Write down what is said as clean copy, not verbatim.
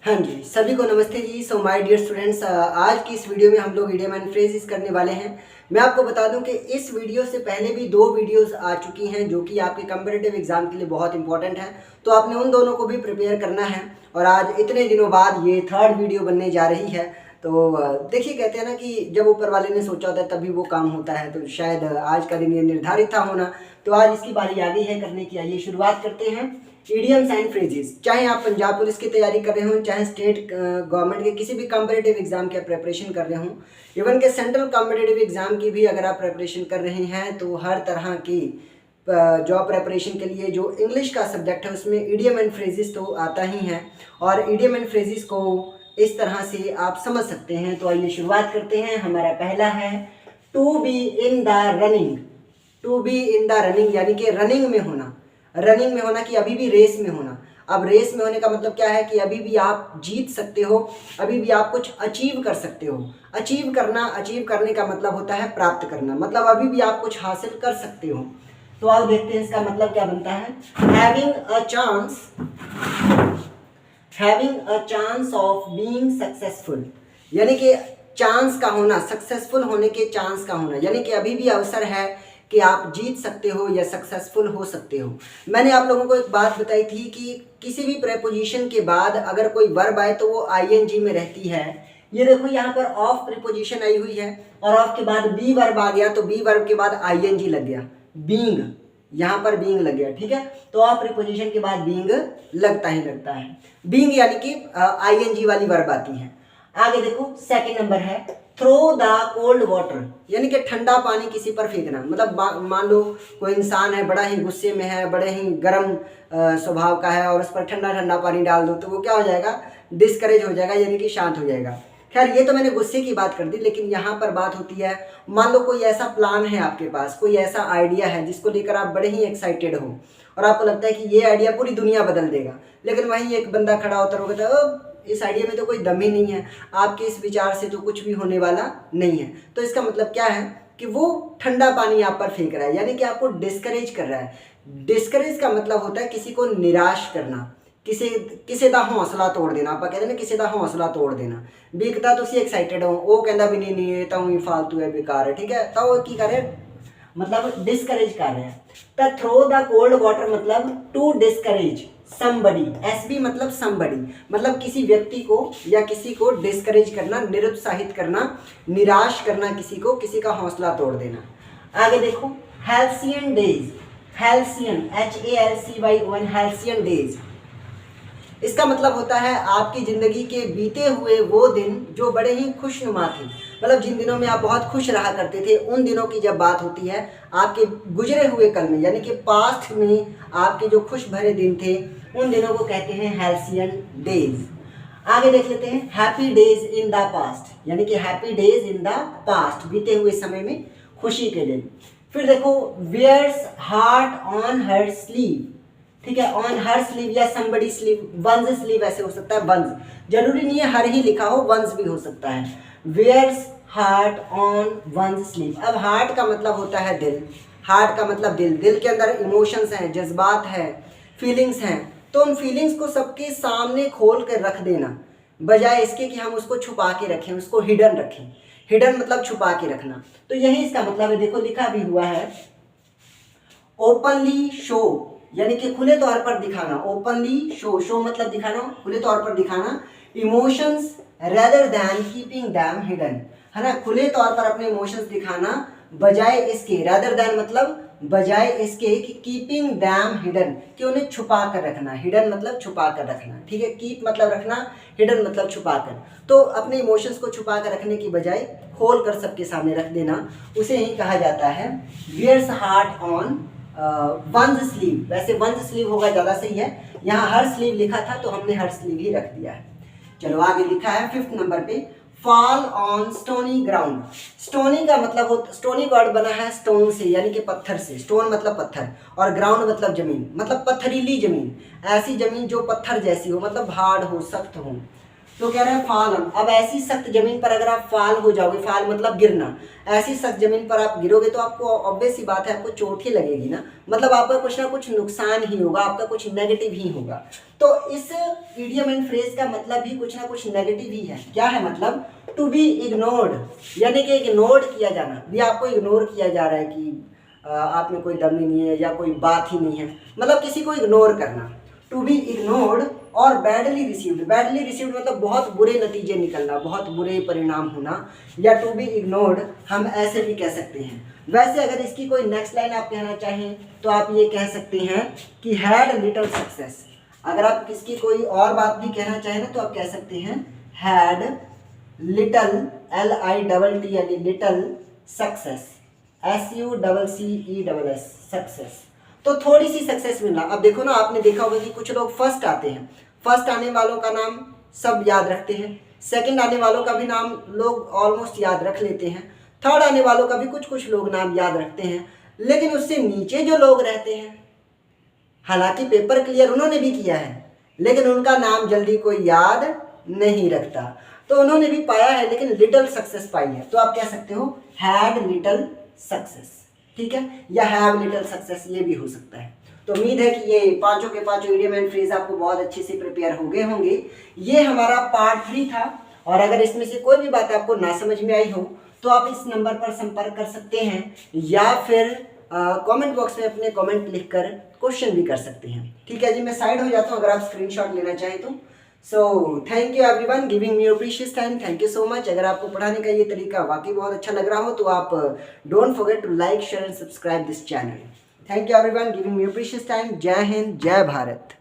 हाँ जी, सभी को नमस्ते जी। सो माय डियर स्टूडेंट्स, आज की इस वीडियो में हम लोग इडियम एंड फ्रेजेस करने वाले हैं। मैं आपको बता दूं कि इस वीडियो से पहले भी दो वीडियोस आ चुकी हैं जो कि आपके कम्पिटिटिव एग्जाम के लिए बहुत इंपॉर्टेंट है, तो आपने उन दोनों को भी प्रिपेयर करना है। और आज इतने दिनों बाद ये थर्ड वीडियो बनने जा रही है। तो देखिए, कहते हैं ना कि जब ऊपर वाले ने सोचा होता है तभी वो काम होता है, तो शायद आज का दिन ये निर्धारित था होना, तो आज इसकी बारी आ गई है करने की। आइए शुरुआत करते हैं। इडियम्स एंड फ्रेजेस, चाहे आप पंजाब पुलिस की तैयारी कर रहे हो, चाहे स्टेट गवर्नमेंट के किसी भी कॉम्पिटिटिव एग्जाम की प्रिपरेशन कर रहे हो, इवन के सेंट्रल कॉम्पिटिटिव एग्जाम की भी अगर आप प्रिपरेशन कर रहे हैं, तो हर तरह की जॉब प्रिपरेशन के लिए जो इंग्लिश का सब्जेक्ट है उसमें इडियम एंड फ्रेजेस तो आता ही है। और इडियम एंड फ्रेजेस को इस तरह से आप समझ सकते हैं। तो आइए शुरुआत करते हैं। हमारा पहला है to be in the running. To be in the running यानी कि रनिंग में होना। रनिंग में होना कि अभी भी रेस में होना। अब रेस में होने का मतलब क्या है कि अभी भी आप जीत सकते हो, अभी भी आप कुछ अचीव कर सकते हो। अचीव करना, अचीव करने का मतलब होता है प्राप्त करना, मतलब अभी भी आप कुछ हासिल कर सकते हो। तो आप देखते हैं इसका मतलब क्या बनता है। Having a chance of being successful, यानी कि चांस का होना, सक्सेसफुल होने के चांस का होना, यानी कि अभी भी अवसर है कि आप जीत सकते हो या सक्सेसफुल हो सकते हो। मैंने आप लोगों को एक बात बताई थी कि किसी भी प्रीपोजिशन के बाद अगर कोई वर्ब आए तो वो आईएनजी में रहती है। ये देखो यहाँ पर ऑफ प्रीपोजिशन आई हुई है और ऑफ के बाद बी वर्ब आ गया, तो बी वर्ब के बाद आईएनजी लग गया, बीइंग, यहाँ पर बीइंग लग गया। ठीक है, तो ऑफ प्रीपोजिशन के बाद बीइंग लगता ही लगता है। बीइंग यानी कि आईएनजी वाली वर्ब आती है। आगे देखो, सेकंड नंबर है थ्रो द कोल्ड वाटर, यानी कि ठंडा पानी किसी पर फेंकना। मतलब मान लो कोई इंसान है, बड़ा ही गुस्से में है, बड़े ही गर्म स्वभाव का है, और उस पर ठंडा ठंडा पानी डाल दो तो वो क्या हो जाएगा, डिस्करेज हो जाएगा, यानी कि शांत हो जाएगा। खैर, ये तो मैंने गुस्से की बात कर दी, लेकिन यहाँ पर बात होती है, मान लो कोई ऐसा प्लान है आपके पास, कोई ऐसा आइडिया है जिसको लेकर आप बड़े ही एक्साइटेड हो और आपको लगता है कि ये आइडिया पूरी दुनिया बदल देगा, लेकिन वहीं एक बंदा खड़ा होता है, वो कहता है इस आइडिया में तो कोई दम ही नहीं है, आपके इस विचार से तो कुछ भी होने वाला नहीं है। तो इसका मतलब क्या है कि वो ठंडा पानी आप पर फेंक रहा है, यानी कि आपको डिस्करेज कर रहा है। डिस्करेज का मतलब होता है किसी को निराश करना, किसी का हौसला तोड़ देना। आप कहते हैं ना, किसी का हौसला तोड़ देना। भी एक तो तुसी एक्साइटेड हो, वो कहता भी नहीं ये तो ही फालतू है, बेकार है। ठीक है, तो वो की करे, मतलब डिस्करेज कर रहे हैं। तो थ्रो द कोल्ड वाटर मतलब टू डिस्करेज समबडी। एसबी मतलब समबडी, मतलब किसी व्यक्ति को या किसी को डिस्करेज करना, निरुत्साहित करना, निराश करना, किसी को, किसी का हौसला तोड़ देना। आगे देखो, हैल्सियन डेज। हैल्सियन, HALCYON, हैल्सियन डेज, इसका मतलब होता है आपकी ज़िंदगी के बीते हुए वो दिन जो बड़े ही खुशनुमा थे। मतलब जिन दिनों में आप बहुत खुश रहा करते थे, उन दिनों की जब बात होती है आपके गुजरे हुए कल में, यानी कि पास्ट में आपके जो खुश भरे दिन थे, उन दिनों को कहते हैं हैल्सियन डेज। आगे देख लेते हैं, happy days in the past, यानी कि happy days in the past, बीते हुए समय में खुशी के दिन। फिर देखो, wears heart on her sleeve. ठीक है, ऑन हर स्लीव या समबडी स्लीव, वंस स्लीव ऐसे हो सकता है, वंस, जरूरी नहीं है हर ही लिखा हो, वंस भी हो सकता है। Wears heart on one's sleeve. अब हार्ट का मतलब होता है दिल, हार्ट का मतलब दिल, दिल के अंदर इमोशंस हैं, जज्बात हैं, फीलिंग्स हैं। तो उन फीलिंग्स को सबके सामने खोल कर रख देना, बजाय इसके कि हम उसको छुपा के रखें, उसको हिडन रखें। हिडन मतलब छुपा के रखना, तो यही इसका मतलब है। देखो लिखा भी हुआ है, ओपनली शो, यानी कि खुले तौर पर दिखाना। ओपनली शो, शो मतलब दिखाना, खुले तौर पर दिखाना। Emotions rather than keeping them hidden, है ना, खुले तौर पर अपने इमोशंस दिखाना बजाय इसके, रेदर दैन मतलब बजाय इसके कि कीपिंग दैम हिडन, कि उन्हें छुपा कर रखना। हिडन मतलब छुपा कर रखना। ठीक है, कीप मतलब रखना, हिडन मतलब छुपा कर। तो अपने इमोशंस को छुपा कर रखने की बजाय खोल कर सबके सामने रख देना, उसे ही कहा जाता है wears heart on one's sleeve. वैसे वंस स्लीव होगा ज़्यादा सही है, यहाँ हर स्लीव लिखा था तो हमने हर स्लीव ही रख दिया है। चलो आगे लिखा है फिफ्थ नंबर पे, fall on stony ground. Stony का मतलब हो, स्टोनी वर्ड बना है स्टोन से, यानी कि पत्थर से। स्टोन मतलब पत्थर और ग्राउंड मतलब जमीन, मतलब पत्थरीली जमीन, ऐसी जमीन जो पत्थर जैसी हो, मतलब हार्ड हो, सख्त हो। तो कह रहे हैं फॉल ऑन। अब ऐसी सख्त जमीन पर अगर आप फॉल हो जाओगे, फॉल मतलब गिरना, ऐसी सख्त जमीन पर आप गिरोगे तो आपको ऑब्वियस सी बात है आपको चोट ही लगेगी ना, मतलब आपका कुछ ना कुछ नुकसान ही होगा, आपका कुछ नेगेटिव ही होगा। तो इस इडियम एंड फ्रेज का मतलब भी कुछ ना कुछ नेगेटिव ही है। क्या है मतलब? टू बी इग्नोर्ड, यानी कि इग्नोर किया जाना, भी आपको इग्नोर किया जा रहा है कि आप में कोई दम ही नहीं है या कोई बात ही नहीं है, मतलब किसी को इग्नोर करना। टू बी इग्नोर्ड और बैडली रिसीव्ड, बैडली रिसीव्ड मतलब बहुत बुरे नतीजे निकलना, बहुत बुरे परिणाम होना, या टू बी इग्नोर्ड हम ऐसे भी कह सकते हैं। वैसे अगर इसकी कोई नेक्स्ट लाइन आप कहना चाहें तो आप ये कह सकते हैं कि हैड लिटिल सक्सेस। अगर आप किसकी कोई और बात भी कहना चाहें ना तो आप कह सकते हैं हैड लिटिल, LITT यानी लिटिल सक्सेस, SUCCESS सक्सेस। तो थोड़ी सी सक्सेस मिलना। अब देखो ना, आपने देखा होगा कि कुछ लोग फर्स्ट आते हैं, फर्स्ट आने वालों का नाम सब याद रखते हैं, सेकंड आने वालों का भी नाम लोग ऑलमोस्ट याद रख लेते हैं, थर्ड आने वालों का भी कुछ कुछ लोग नाम याद रखते हैं, लेकिन उससे नीचे जो लोग रहते हैं, हालांकि पेपर क्लियर उन्होंने भी किया है लेकिन उनका नाम जल्दी कोई याद नहीं रखता, तो उन्होंने भी पाया है लेकिन लिटिल सक्सेस पाई है, तो आप कह सकते हो हैड लिटिल सक्सेस, ठीक है, या हैव लिटिल सक्सेस, ये भी हो सकता है। तो उम्मीद है कि ये पांचों के पांचों इडियम एंड फ्रेज आपको बहुत अच्छे से प्रिपेयर हो गए होंगे। ये हमारा पार्ट 3 था, और अगर इसमें से कोई भी बात आपको ना समझ में आई हो तो आप इस नंबर पर संपर्क कर सकते हैं, या फिर कमेंट बॉक्स में अपने कमेंट लिखकर क्वेश्चन भी कर सकते हैं। ठीक है जी, मैं साइड हो जाता हूँ अगर आप स्क्रीनशॉट लेना चाहें तो। So thank you everyone giving me your precious time, thank you so much. अगर आपको पढ़ाने का ये तरीका वाकई बहुत अच्छा लग रहा हो तो आप don't forget to like share and subscribe this channel. Thank you everyone giving me your precious time. जय हिंद, जय भारत।